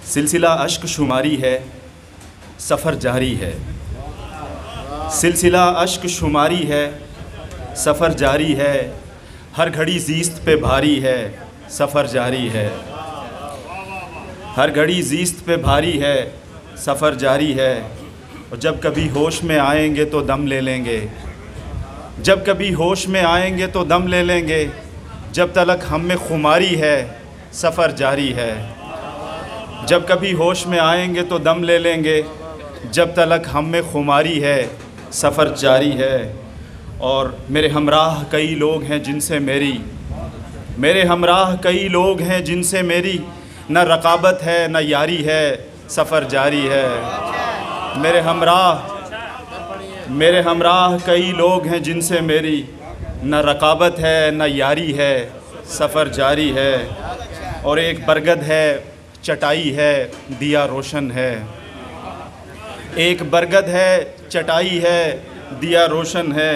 सिलसिला अश्क शुमारी है, सफ़र जारी है। सिलसिला अश्क शुमारी है, सफ़र जारी है। हर घड़ी ज़ीस्त पे भारी है, सफ़र जारी है। हर घड़ी ज़ीस्त पे भारी है, सफ़र जारी है। और जब कभी होश में आएंगे तो दम ले लेंगे। जब कभी होश में आएंगे तो दम ले लेंगे। जब तलक हम में खुमारी है, सफ़र जारी है। जब कभी होश में आएंगे तो दम ले लेंगे। जब तलक हम में खुमारी है, सफ़र जारी है। और मेरे हमराह कई लोग हैं जिनसे मेरे हमराह कई लोग हैं जिनसे मेरी न रकाबत है न यारी है, सफ़र जारी है। मेरे हमराह कई लोग हैं जिनसे मेरी न रकाबत है न यारी है, सफ़र जारी है। और एक बरगद है, चटाई है, दिया रोशन है। एक बरगद है, चटाई है, दिया रोशन है।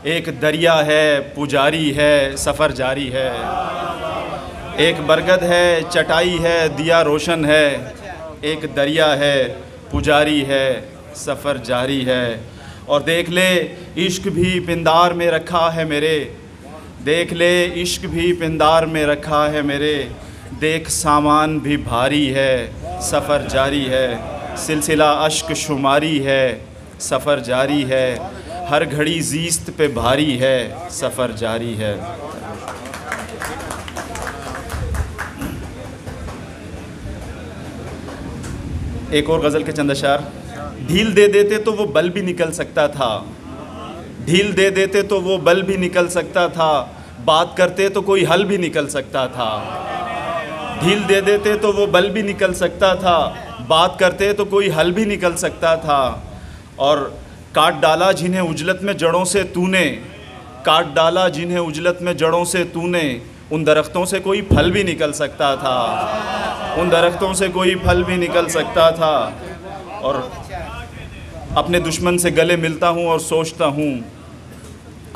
एक दरिया है, पुजारी है, सफ़र जारी है। एक बरगद है, चटाई है, दिया रोशन है। एक दरिया है, पुजारी है, सफ़र जारी है। और देख ले इश्क भी पिंदार में रखा है मेरे। देख ले इश्क भी पिंदार में रखा है मेरे। देख सामान भी भारी है, सफ़र जारी है। सिलसिला अश्क शुमारी है, सफ़र जारी है। हर घड़ी ज़ीस्त पे भारी है, सफ़र जारी है। एक और गज़ल के चंद अशार। ढील दे देते तो वो बल भी निकल सकता था। ढील दे देते तो वो बल भी निकल सकता था। बात करते तो कोई हल भी निकल सकता था। ढील दे देते तो वो बल भी निकल सकता था। बात करते तो कोई हल भी निकल सकता था। और काट डाला जिन्हें उजलत में जड़ों से तूने। काट डाला जिन्हें उजलत में जड़ों से तूने। उन दरख्तों से कोई फल भी निकल सकता था। उन दरख्तों से कोई फल भी निकल सकता था। और अपने दुश्मन से गले मिलता हूँ और सोचता हूँ।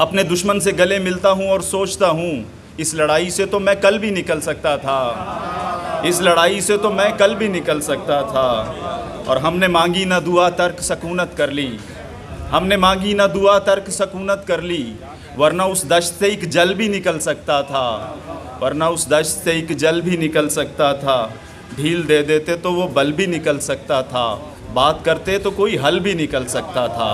अपने दुश्मन से गले मिलता हूँ और सोचता हूँ। इस लड़ाई से तो मैं कल भी निकल सकता था। इस लड़ाई से तो मैं कल भी निकल सकता था। और हमने मांगी ना दुआ तर्क सकूनत कर ली। हमने मांगी ना दुआ तर्क सकूनत कर ली। वरना उस दश्त से एक जल भी निकल सकता था। वरना उस दश्त से एक जल भी निकल सकता था। ढील दे देते तो वो बल भी निकल सकता था। बात करते तो कोई हल भी निकल सकता था।